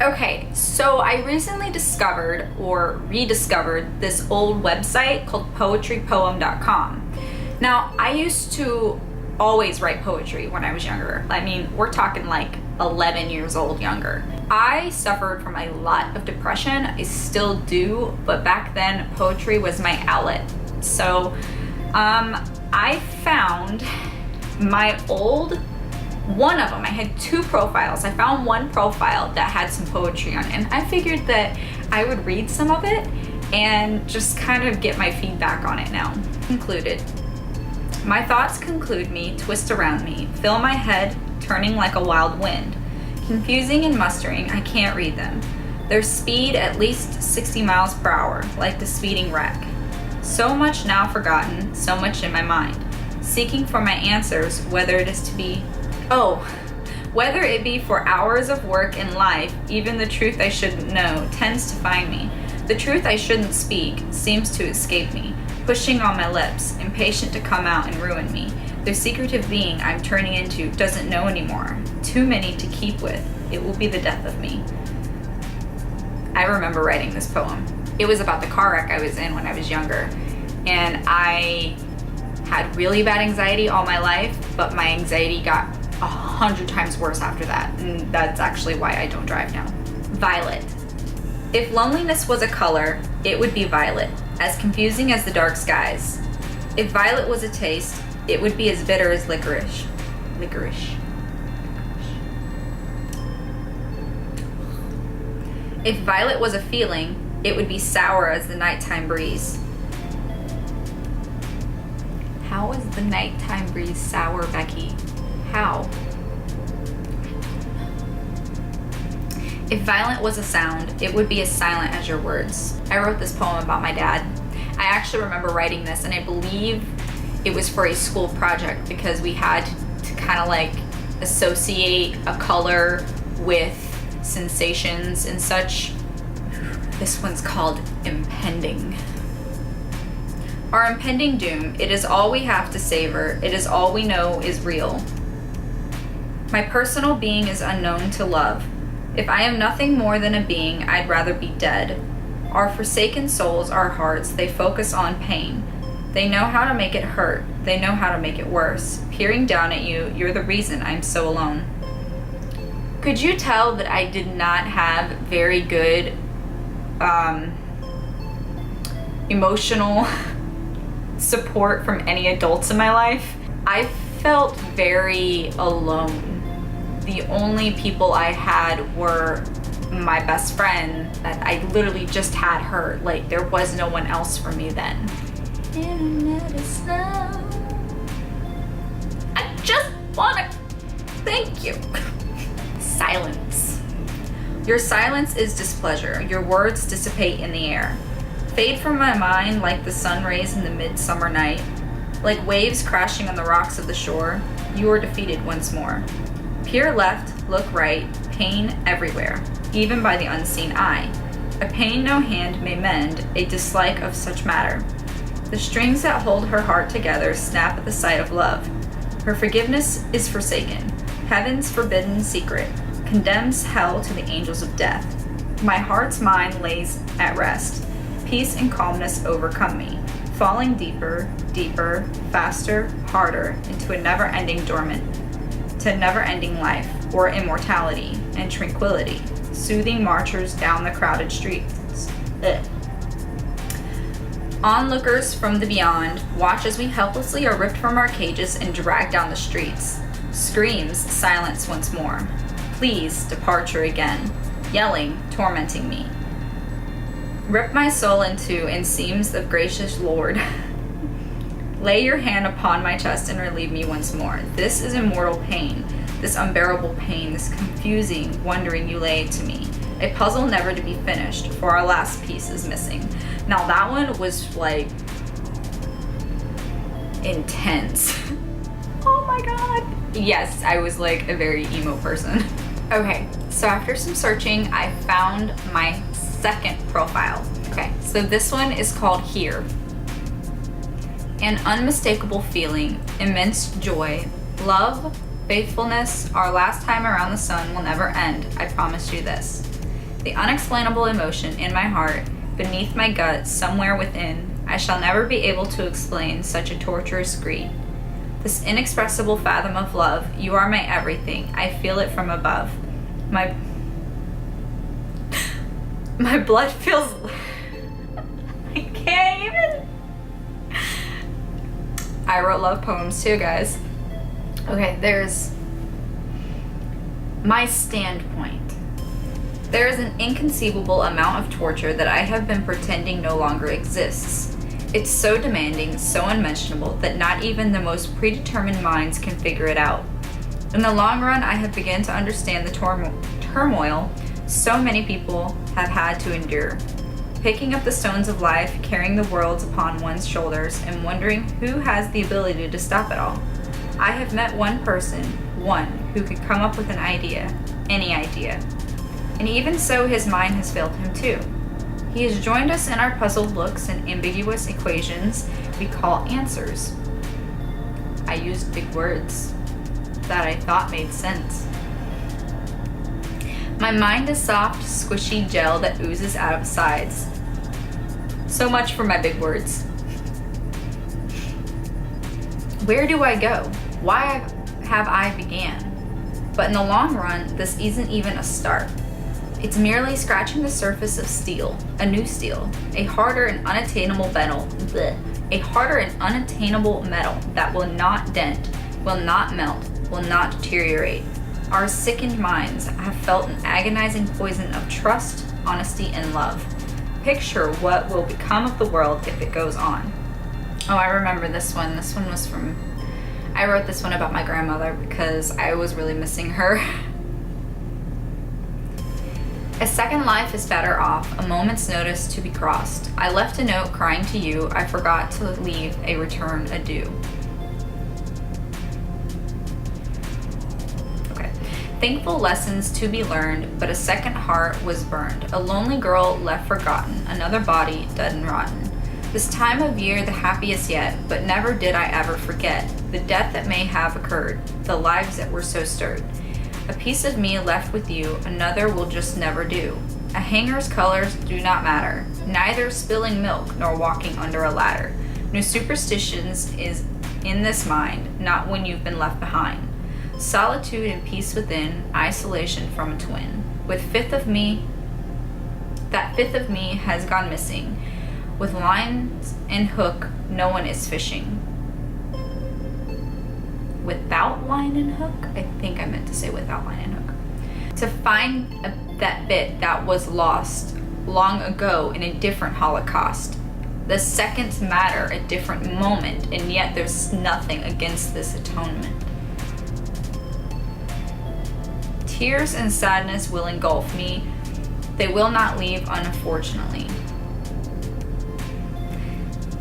Okay, so I recently discovered or rediscovered this old website called poetrypoem.com. Now, I used to always write poetry when I was younger. I mean, we're talking like 11 years old younger. I suffered from a lot of depression. I still do, but back then poetry was my outlet. So I found my old one of them. I had two profiles. I found one profile that had some poetry on it, and I figured that I would read some of it and just kind of get my feedback on it now. Concluded. My thoughts conclude me, twist around me, fill my head, turning like a wild wind. Confusing and mustering, I can't read them. Their speed at least 60 miles per hour, like the speeding wreck. So much now forgotten, so much in my mind. Seeking for my answers, whether it be for hours of work in life, even the truth I shouldn't know tends to find me. The truth I shouldn't speak seems to escape me, pushing on my lips, impatient to come out and ruin me. The secretive being I'm turning into doesn't know anymore. Too many to keep with. It will be the death of me. I remember writing this poem. It was about the car wreck I was in when I was younger, and I had really bad anxiety all my life, but my anxiety got 100 times worse after that, and that's actually why I don't drive now. Violet. If loneliness was a color, it would be violet, as confusing as the dark skies. If violet was a taste, it would be as bitter as licorice. If violet was a feeling, it would be sour as the nighttime breeze. How is the nighttime breeze sour, Becky? How? If violent was a sound, it would be as silent as your words. I wrote this poem about my dad. I actually remember writing this, and I believe it was for a school project because we had to kind of like associate a color with sensations and such. This one's called Impending. Our impending doom, it is all we have to savor, it is all we know is real. My personal being is unknown to love. If I am nothing more than a being, I'd rather be dead. Our forsaken souls, our hearts, they focus on pain. They know how to make it hurt, they know how to make it worse. Peering down at you, you're the reason I'm so alone. Could you tell that I did not have very good emotional support from any adults in my life? I felt very alone. The only people I had were my best friend, that I literally just had her. Like, there was no one else for me then. Internet is slow. I just wanna thank you. Silence. Your silence is displeasure. Your words dissipate in the air. Fade from my mind like the sun rays in the midsummer night. Like waves crashing on the rocks of the shore, you are defeated once more. Peer left, look right, pain everywhere, even by the unseen eye. A pain no hand may mend, a dislike of such matter. The strings that hold her heart together snap at the sight of love. Her forgiveness is forsaken. Heaven's forbidden secret condemns hell to the angels of death. My heart's mind lays at rest. Peace and calmness overcome me, falling deeper, deeper, faster, harder, into a never-ending dormant, to never-ending life, or immortality and tranquility, soothing marchers down the crowded streets. Onlookers from the beyond watch as we helplessly are ripped from our cages and dragged down the streets. Screams silence once more. Please, departure again, yelling, tormenting me. Rip my soul into enseams of gracious Lord. Lay your hand upon my chest and relieve me once more. This is immortal pain, this unbearable pain, this confusing wondering you lay to me. A puzzle never to be finished, for our last piece is missing. Now that one was like intense. Oh my god. Yes, I was like a very emo person. Okay, so after some searching, I found my second profile. Okay, so this one is called Here. An unmistakable feeling, immense joy, love, faithfulness, our last time around the sun will never end, I promise you this. the unexplainable emotion in my heart, beneath my gut, somewhere within. I shall never be able to explain such a torturous greed. This inexpressible fathom of love, you are my everything. I feel it from above. My blood feels... I can't even... I wrote love poems too, guys. Okay, there's my standpoint. There is an inconceivable amount of torture that I have been pretending no longer exists. It's so demanding, so unmentionable, that not even the most predetermined minds can figure it out. In the long run, I have begun to understand the turmoil so many people have had to endure. Picking up the stones of life, carrying the worlds upon one's shoulders, and wondering who has the ability to stop it all. I have met one person, one, who could come up with an idea, any idea. And even so, his mind has failed him too. He has joined us in our puzzled looks and ambiguous equations we call answers. I used big words that I thought made sense. My mind is soft, squishy gel that oozes out of sides. So much for my big words. Where do I go? Why have I began? But in the long run, this isn't even a start. It's merely scratching the surface of steel, a new steel, a harder and unattainable metal, a harder and unattainable metal that will not dent, will not melt, will not deteriorate. Our sickened minds have felt an agonizing poison of trust, honesty, and love. Picture what will become of the world if it goes on. Oh, I remember this one. This one was from... I wrote this one about my grandmother because I was really missing her. A second life is better off, a moment's notice to be crossed. I left a note crying to you, I forgot to leave a return adieu. Okay. Thankful lessons to be learned, but a second heart was burned. A lonely girl left forgotten, another body dead and rotten. This time of year the happiest yet, but never did I ever forget the death that may have occurred, the lives that were so stirred. A piece of me left with you, another will just never do. A hanger's colors do not matter, neither spilling milk nor walking under a ladder. No superstitions is in this mind, not when you've been left behind. Solitude and peace within, isolation from a twin. With fifth of me, that fifth of me has gone missing. With lines and hook, no one is fishing. Without line and hook? I think I meant to say without line and hook. To find that bit that was lost long ago in a different Holocaust. The seconds matter, a different moment, and yet there's nothing against this atonement. Tears and sadness will engulf me. They will not leave, unfortunately.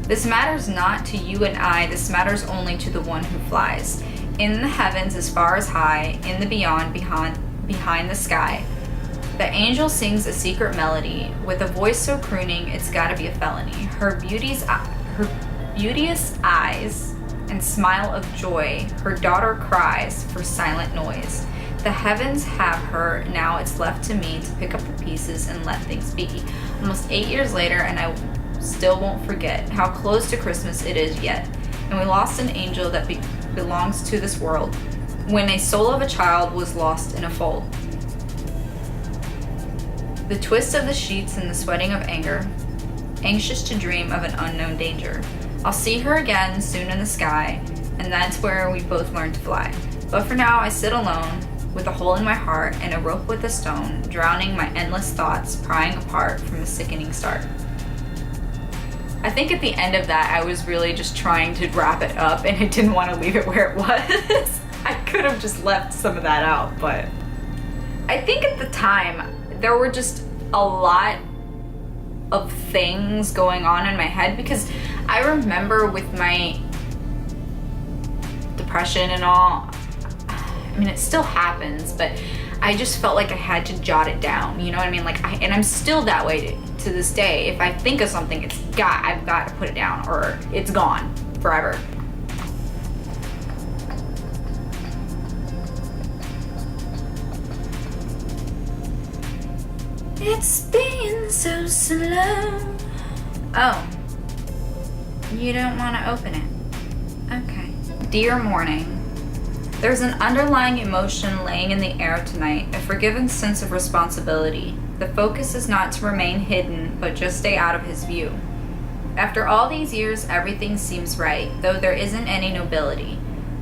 This matters not to you and I, this matters only to the one who flies. In the heavens as far as high, in the beyond behind the sky. The angel sings a secret melody, with a voice so crooning it's gotta be a felony. Her beauteous eyes and smile of joy, her daughter cries for silent noise. The heavens have her, now it's left to me to pick up the pieces and let things be. Almost 8 years later, and I still won't forget how close to Christmas it is yet. And we lost an angel that belongs to this world, when a soul of a child was lost in a fold. The twist of the sheets and the sweating of anger, anxious to dream of an unknown danger. I'll see her again soon in the sky, and that's where we both learn to fly. But for now I sit alone, with a hole in my heart and a rope with a stone, drowning my endless thoughts, prying apart from a sickening start. I think at the end of that, I was really just trying to wrap it up and I didn't want to leave it where it was. I could have just left some of that out, but I think at the time, there were just a lot of things going on in my head because I remember with my depression and all, I mean, it still happens, but I just felt like I had to jot it down, you know what I mean? And I'm still that way to this day. If I think of something, I've got to put it down or it's gone forever. It's been so slow. Oh, you don't want to open it. Okay. Dear morning, there's an underlying emotion laying in the air tonight, a forgiven sense of responsibility. The focus is not to remain hidden, but just stay out of his view. After all these years, everything seems right, though there isn't any nobility.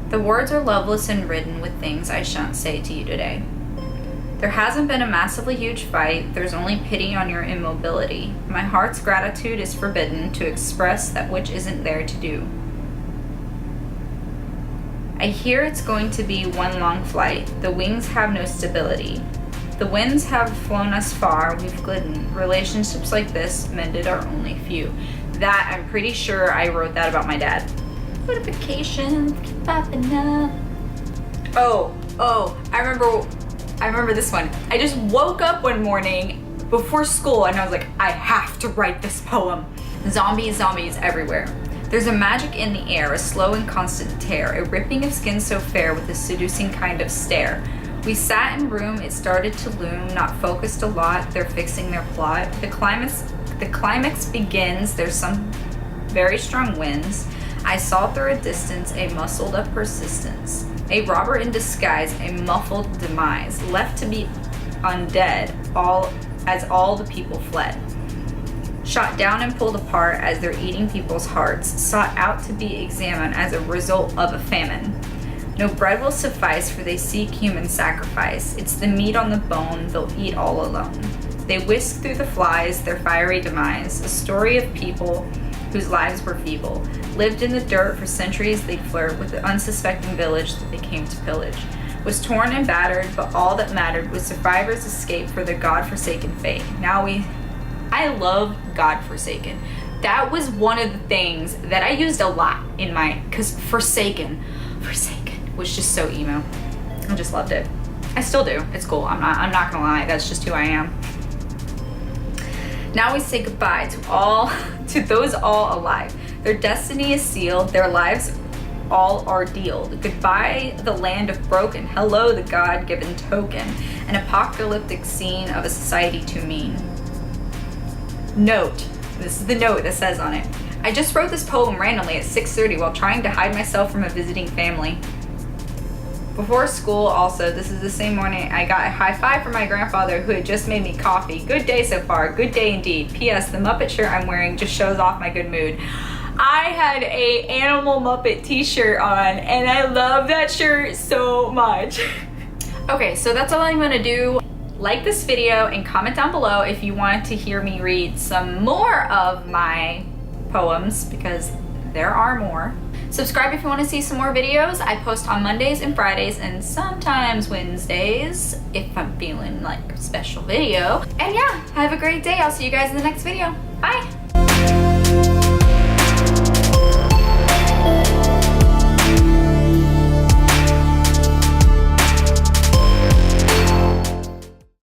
The words are loveless and ridden with things I shan't say to you today. There hasn't been a massively huge fight, there's only pity on your immobility. My heart's gratitude is forbidden to express that which isn't there to do. I hear it's going to be one long flight. The wings have no stability. The winds have flown us far, we've glidden. Relationships like this mended are only few. That, I'm pretty sure I wrote that about my dad. Notifications keep popping up. Oh, I remember this one. I just woke up one morning before school and I was like, I have to write this poem. Zombies everywhere. There's a magic in the air, a slow and constant tear, a ripping of skin so fair with a seducing kind of stare. We sat in room, it started to loom, not focused a lot, they're fixing their plot. The climax begins, there's some very strong winds. I saw through a distance a muscled up persistence. A robber in disguise, a muffled demise, left to be undead, as all the people fled. Shot down and pulled apart as they're eating people's hearts, sought out to be examined as a result of a famine. No bread will suffice, for they seek human sacrifice. It's the meat on the bone they'll eat all alone. They whisk through the flies, their fiery demise, a story of people whose lives were feeble. Lived in the dirt for centuries, they'd flirt with the unsuspecting village that they came to pillage. Was torn and battered, but all that mattered was survivors' escape for their God-forsaken fate. I love God-forsaken. That was one of the things that I used a lot in because forsaken was just so emo. I just loved it. I still do. It's cool. I'm not gonna lie. That's just who I am. Now we say goodbye to those all alive. Their destiny is sealed. Their lives all are dealed. Goodbye, the land of broken. Hello, the God-given token. An apocalyptic scene of a society too mean. Note. This is the note that says on it. I just wrote this poem randomly at 6:30 while trying to hide myself from a visiting family. Before school also, this is the same morning I got a high five from my grandfather who had just made me coffee. Good day so far, good day indeed. P.S. The Muppet shirt I'm wearing just shows off my good mood. I had a Animal Muppet t-shirt on and I love that shirt so much. Okay, so that's all I'm gonna do. Like this video and comment down below if you want to hear me read some more of my poems, because there are more. Subscribe if you want to see some more videos. I post on Mondays and Fridays and sometimes Wednesdays if I'm feeling like a special video. And yeah, have a great day. I'll see you guys in the next video. Bye!